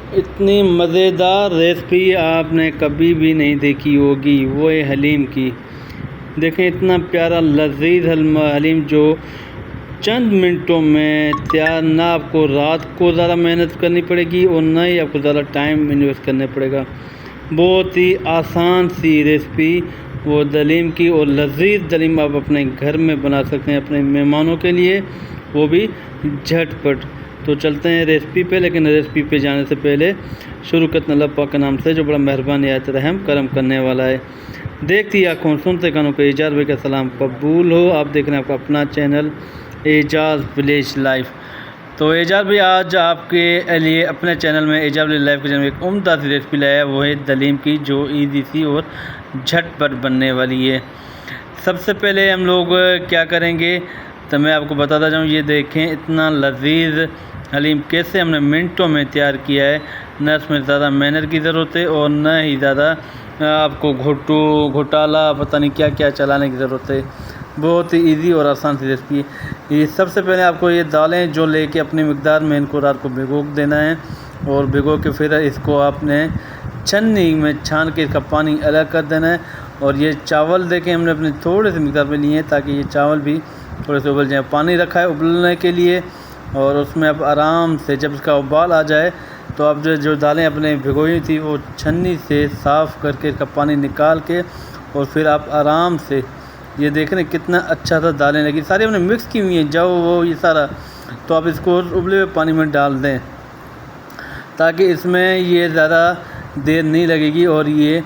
इतनी मज़ेदार रेसिपी आपने कभी भी नहीं देखी होगी, वो है हलीम की। देखें इतना प्यारा लज़ीज़ हलीम जो चंद मिनटों में तैयार। ना आपको रात को ज़्यादा मेहनत करनी पड़ेगी और ना ही आपको ज़्यादा टाइम इन्वेस्ट करना पड़ेगा। बहुत ही आसान सी रेसिपी वो दलीम की, और लज़ीज़ दलीम आप अपने घर में बना सकते हैं अपने मेहमानों के लिए, वो भी झटपट। तो चलते हैं रेसिपी पे, लेकिन रेसिपी पे जाने से पहले शुरू करते अल्लाह पाक के नाम से जो बड़ा मेहरबान आयत रहम करम करने वाला है। देखती आँखों सुनते कानों पे एजाज भाई का सलाम कबूल हो। आप देख रहे हैं आपका अपना चैनल एजाज विलेज लाइफ। तो एजाज भाई आज आपके लिए अपने चैनल में एजाज विलेज लाइफ के चैनल में एक उम्दा सी रेसिपी लाया है, वो है दलीम की, जो ईजी सी और झटपट बनने वाली है। सबसे पहले हम लोग क्या करेंगे तो मैं आपको बताता जाऊँ। ये देखें इतना लज़ीज़ हलीम कैसे हमने मिनटों में तैयार किया है। न इसमें ज़्यादा मेहनत की ज़रूरत है और न ही ज़्यादा आपको घोटाला पता नहीं क्या क्या चलाने की ज़रूरत है। बहुत ही इजी और आसान सी रेसिपी है। ये सबसे पहले आपको ये दालें जो लेके अपनी मिकदार में इनको रात को भिगो देना है, और भिगो के फिर इसको आपने छन्नी में छान के इसका पानी अलग कर देना है। और ये चावल देखें हमने अपने थोड़े से मिकदार में लिए हैं ताकि ये चावल भी थोड़े से उबल जाए। पानी रखा है उबलने के लिए, और उसमें आप आराम से जब इसका उबाल आ जाए तो आप जो दालें अपने भिगोई थी वो छन्नी से साफ़ करके इसका पानी निकाल के, और फिर आप आराम से ये देख रहे हैं कितना अच्छा सा दालें लगी, सारी हमने मिक्स की हुई हैं जो वो ये सारा। तो आप इसको उबले हुए पानी में डाल दें ताकि इसमें ये ज़्यादा देर नहीं लगेगी, और ये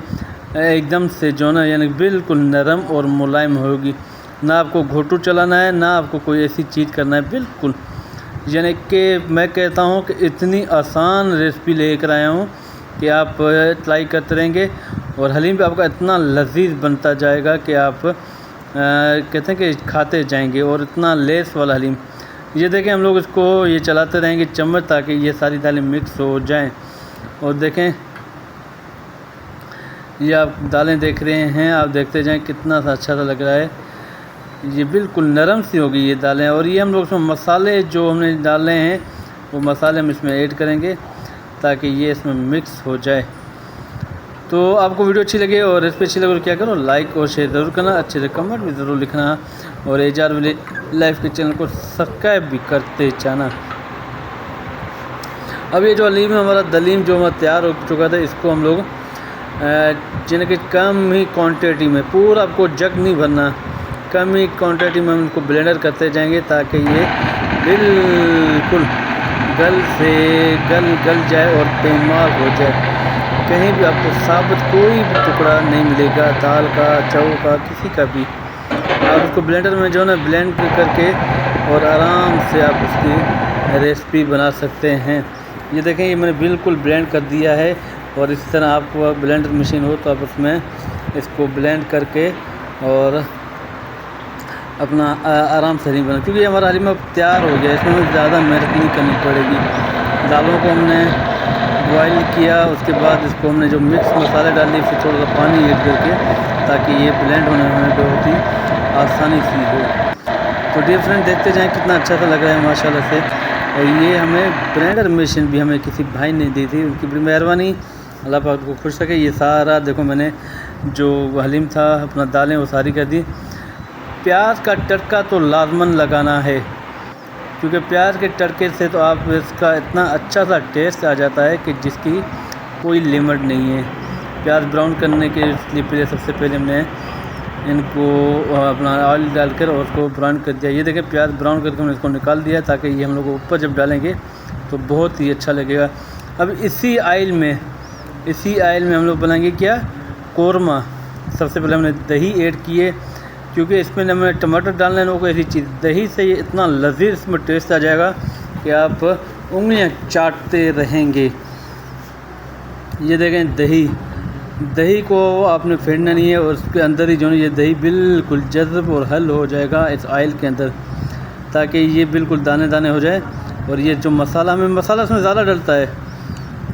एकदम से जो ना यानी बिल्कुल नरम और मुलायम होगी। ना आपको घोटू चलाना है, ना आपको कोई ऐसी चीज़ करना है, बिल्कुल यानी कि मैं कहता हूँ कि इतनी आसान रेसिपी लेकर आया हूँ कि आप ट्राई करते रहेंगे, और हलीम भी आपका इतना लज़ीज़ बनता जाएगा कि आप कहते हैं कि खाते जाएंगे। और इतना लेस वाला हलीम, ये देखें हम लोग इसको ये चलाते रहेंगे चम्मच ताकि ये सारी दालें मिक्स हो जाएं। और देखें ये आप दालें देख रहे हैं, आप देखते जाएं कितना सा अच्छा सा लग रहा है। ये बिल्कुल नरम सी होगी ये दालें। और ये हम लोग इसमें मसाले जो हमने डाले हैं वो मसाले हम इसमें ऐड करेंगे ताकि ये इसमें मिक्स हो जाए। तो आपको वीडियो अच्छी लगे और रेसिपी अच्छी लगे तो क्या करो, लाइक और शेयर ज़रूर करना, अच्छे से कमेंट भी ज़रूर लिखना, और एजाज विलेज लाइफ के चैनल को सब्सक्राइब भी करते जाना। अब ये जो हलीम है हमारा दलीम जो हमारा तैयार हो चुका था, इसको हम लोग जिन्हें कि कम ही क्वांटिटी में, पूरा आपको जग नहीं भरना, कम ही क्वांटिटी में हम इनको ब्लेंडर करते जाएंगे ताकि ये बिल्कुल गल जाए और पेमाल हो जाए। कहीं भी आपको साबुत कोई भी टुकड़ा नहीं मिलेगा, दाल का, चावल का, किसी का भी। आप उसको ब्लेंडर में जो है ना ब्लेंड करके और आराम से आप उसकी रेसिपी बना सकते हैं। ये देखें ये मैंने बिल्कुल ब्लेंड कर दिया है, और इस तरह आपको ब्लेंडर मशीन हो तो आप उसमें इसको ब्लेंड करके और अपना आराम से हलीम बना, क्योंकि हमारा हलीम अब तैयार हो गया, इसमें हमें ज़्यादा मेहनत नहीं करनी पड़ेगी। दालों को हमने बॉयल किया, उसके बाद इसको हमने जो मिक्स मसाले डाल दिए, फिर थोड़ा सा पानी ऐड करके ताकि ये ब्लेंड होने में बहुत ही आसानी से हो। तो डियर फ्रेंड देखते जाएं कितना अच्छा सा लग रहा है माशाल्लाह से। और ये हमें ब्लेंडर मशीन भी हमें किसी भाई ने दी थी, उनकी बड़ी मेहरबानी, अल्लाह पाक को खुश रखे। ये सारा देखो मैंने जो हलीम था अपना दालें वो सारी कर दी। प्याज का तड़का तो लाजमन लगाना है, क्योंकि प्याज के तड़के से तो आप इसका इतना अच्छा सा टेस्ट आ जाता है कि जिसकी कोई लिमिट नहीं है। प्याज ब्राउन करने के लिए पहले सबसे पहले हमने इनको अपना ऑयल डालकर और उसको ब्राउन कर दिया। ये देखें प्याज ब्राउन करके हमने इसको निकाल दिया ताकि ये हम लोग ऊपर जब डालेंगे तो बहुत ही अच्छा लगेगा। अब इसी ऑयल में हम लोग बनाएंगे क्या, कोरमा। सबसे पहले हमने दही ऐड किए, क्योंकि इसमें हमें टमाटर डालना है, लोगों को ऐसी चीज़ दही से ये इतना लज़ीज़ इसमें टेस्ट आ जाएगा कि आप उंगलियां चाटते रहेंगे। ये देखें दही को आपने फेंटना नहीं है, और उसके अंदर ही जो है ये दही बिल्कुल जज़्ब और हल हो जाएगा इस ऑयल के अंदर, ताकि ये बिल्कुल दाने दाने हो जाए। और ये जो मसाला इसमें ज़्यादा डलता है,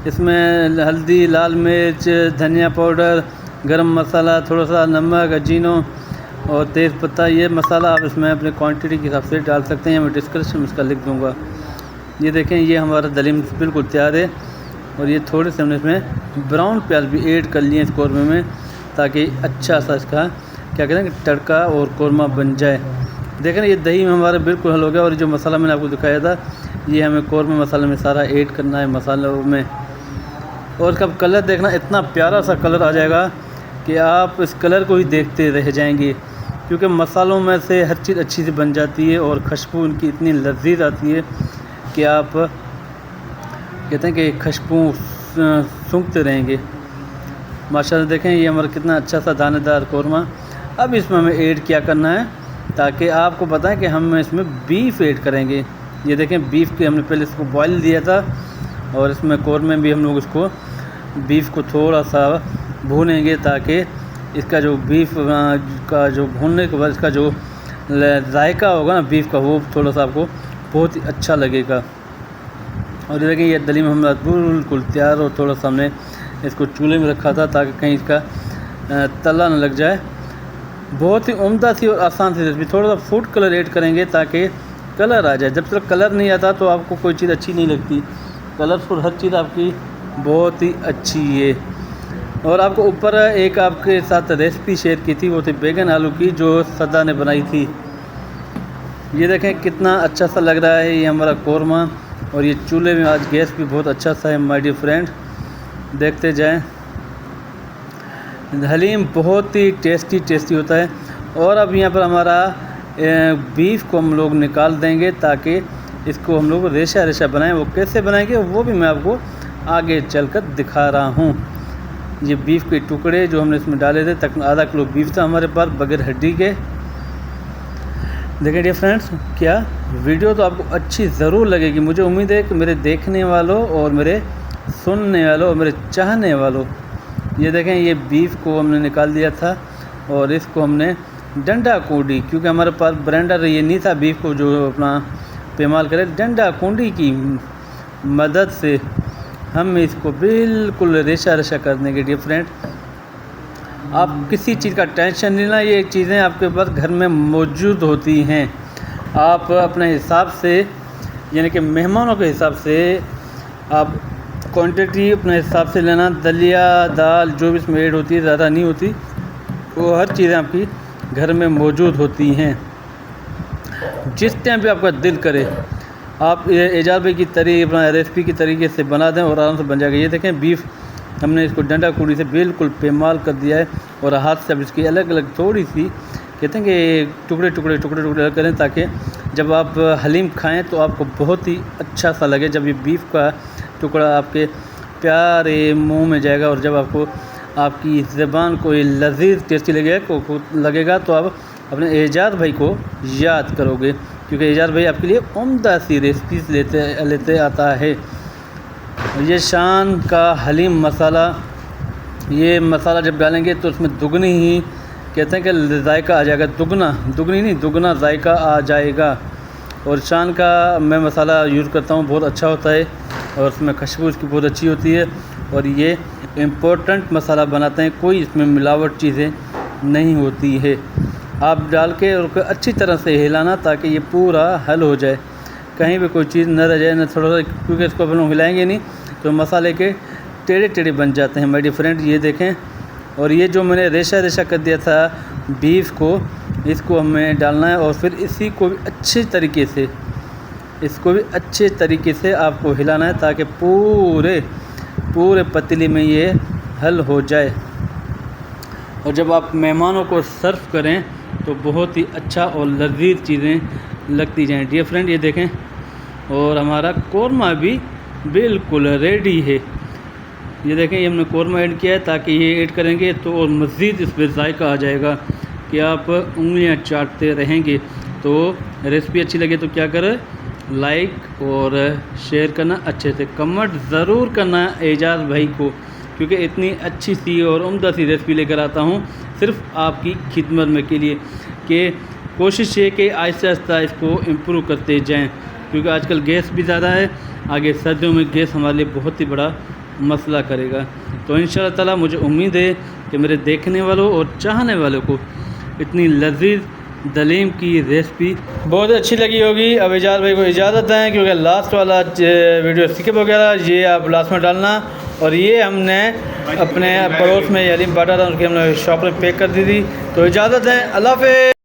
इसमें हल्दी, लाल मिर्च, धनिया पाउडर, गरम मसाला, थोड़ा सा नमक, अजीनो और तेज़ पत्ता। ये मसाला आप इसमें अपने क्वांटिटी के हिसाब से डाल सकते हैं, मैं डिस्क्रिप्शन में इसका लिख दूँगा। ये देखें ये हमारा दलीम बिल्कुल तैयार है। और ये थोड़े से हमने इसमें ब्राउन प्याज भी ऐड कर लिए इस कौरमे में, ताकि अच्छा सा इसका क्या कहते हैं तड़का और कौरमा बन जाए। देखें ये दही में हमारा बिल्कुल हल हो गया। और जो मसाला मैंने आपको दिखाया था ये हमें कौरमे मसाले में सारा ऐड करना है मसालों में। और इसका कलर देखना, इतना प्यारा सा कलर आ जाएगा कि आप इस कलर को ही देखते रह जाएंगे, क्योंकि मसालों में से हर चीज़ अच्छी से बन जाती है और खुशबू उनकी इतनी लजीज आती है कि आप कहते हैं कि खुशबू सूंघते रहेंगे। माशाल्लाह देखें ये हमारा कितना अच्छा सा दानेदार कौरमा। अब इसमें हमें ऐड क्या करना है, ताकि आपको बताएं कि हम इसमें बीफ ऐड करेंगे। ये देखें बीफ के हमने पहले इसको बॉईल दिया था और इसमें कौरमे भी हम लोग इसको बीफ को थोड़ा सा भूनेंगे, ताकि इसका जो बीफ का जो भूनने के बाद इसका जो जायका होगा ना बीफ का, वो थोड़ा सा आपको बहुत ही अच्छा लगेगा। और ये देखें ये दलीम हमारा बिल्कुल तैयार और थोड़ा सा हमने इसको चूल्हे में रखा था ताकि कहीं इसका तला न लग जाए। बहुत ही उम्दा थी और आसान सी रेसिपी। थोड़ा सा फूड कलर ऐड करेंगे ताकि कलर आ जाए। जब तक कलर नहीं आता तो आपको कोई चीज़ अच्छी नहीं लगती। कलरफुल हर चीज़ आपकी बहुत ही अच्छी है। और आपको ऊपर एक आपके साथ रेसिपी शेयर की थी, वो थी बैगन आलू की, जो सदा ने बनाई थी। ये देखें कितना अच्छा सा लग रहा है ये हमारा कौरमा। और ये चूल्हे में आज गैस भी बहुत अच्छा सा है माय डियर फ्रेंड, देखते जाएं। हलीम बहुत ही टेस्टी होता है। और अब यहाँ पर हमारा बीफ को हम लोग निकाल देंगे ताकि इसको हम लोग रेशा रेशा बनाएं। वो कैसे बनाएंगे वो भी मैं आपको आगे चलकर दिखा रहा हूँ। ये बीफ के टुकड़े जो हमने इसमें डाले थे, तक आधा किलो बीफ था हमारे पास बगैर हड्डी के। देखें डियर फ्रेंड्स, क्या वीडियो तो आपको अच्छी ज़रूर लगेगी। मुझे उम्मीद है कि मेरे देखने वालों और मेरे सुनने वालों और मेरे चाहने वालों, ये देखें ये बीफ को हमने निकाल दिया था और इसको हमने डंडा कूंडी, क्योंकि हमारे पास ब्लेंडर ये नहीं था बीफ को जो अपना पेमाल करे, डंडा कूंडी की मदद से हम इसको बिल्कुल रेशा रेशा कर देंगे। डियर फ्रेंड, आप किसी चीज़ का टेंशन नहीं लेना, ये चीज़ें आपके पास घर में मौजूद होती हैं। आप अपने हिसाब से, यानी कि मेहमानों के हिसाब से आप क्वांटिटी अपने हिसाब से लेना। दलिया दाल जो भी इसमें ऐड होती है ज़्यादा नहीं होती, वो हर चीज़ें आपकी घर में मौजूद होती हैं। जिस टाइम पे आपका दिल करे आप एजाज भाई की अपना रेसिपी की तरीके से बना दें और आराम से बन जाएगा। ये देखें बीफ हमने इसको डंडा कूड़ी से बिल्कुल पेमाल कर दिया है और हाथ से अब इसकी अलग अलग थोड़ी सी कहते हैं कि टुकड़े टुकड़े टुकड़े टुकड़े करें, ताकि जब आप हलीम खाएं तो आपको बहुत ही अच्छा सा लगे। जब ये बीफ का टुकड़ा आपके प्यारे मुंह में जाएगा और जब आपको आपकी ज़बान को ये लजीज टेस्टी लगेगा तो आप अपने एजाज भाई को याद करोगे, क्योंकि एजाज भाई आपके लिए उम्दा सी रेसिपीज लेते आता है। ये शान का हलीम मसाला, ये मसाला जब डालेंगे तो उसमें दुगनी ही कहते हैं कि जायका आ जाएगा। दुगनी नहीं दुगना जायका आ जाएगा। और शान का मैं मसाला यूज़ करता हूँ, बहुत अच्छा होता है और उसमें खुशबू उसकी बहुत अच्छी होती है। और ये इम्पोर्टेंट मसाला बनाते हैं, कोई इसमें मिलावट चीज़ें नहीं होती है। आप डाल के और अच्छी तरह से हिलाना ताकि ये पूरा हल हो जाए, कहीं भी कोई चीज़ न रह जाए न थोड़ा सा, क्योंकि इसको अपन लोग हिलाएंगे नहीं तो मसाले के टेढ़े टेढ़े बन जाते हैं माय डियर फ्रेंड। ये देखें, और ये जो मैंने रेशा रेशा कर दिया था बीफ को, इसको हमें डालना है और फिर इसी को भी अच्छे तरीके से आपको हिलाना है ताकि पूरे पतीले में ये हल हो जाए। और जब आप मेहमानों को सर्व करें तो बहुत ही अच्छा और लजीज चीज़ें लगती जाएँ। डियर फ्रेंड, ये देखें और हमारा कौरमा भी बिल्कुल रेडी है। ये देखें ये हमने कौरमा ऐड किया है, ताकि ये ऐड करेंगे तो और मज़ीद इस पर जायका आ जाएगा कि आप उंगलियां चाटते रहेंगे। तो रेसिपी अच्छी लगे तो क्या करें, लाइक और शेयर करना, अच्छे से कमेंट ज़रूर करना एजाज भाई को, क्योंकि इतनी अच्छी सी और उम्दा सी रेसिपी लेकर आता हूँ सिर्फ आपकी खिदमत में के लिए, कि कोशिश है कि आहिस्ता आहिस्ता इसको इम्प्रूव करते जाएं, क्योंकि आजकल गैस भी ज़्यादा है। आगे सर्दियों में गैस हमारे लिए बहुत ही बड़ा मसला करेगा। तो इंशाअल्लाह ताला मुझे उम्मीद है कि मेरे देखने वालों और चाहने वालों को इतनी लजीज दलीम की रेसिपी बहुत अच्छी लगी होगी। अब इजाज़ भाई को इजाज़त दें, क्योंकि लास्ट वाला वीडियो स्किप वगैरह ये आप लास्ट में डालना। और ये हमने अपने पड़ोस में हलीम बांटा था, उसकी हमने शॉप में पैक कर दी थी। तो इजाज़त दें, अल्लाह हाफ़िज़।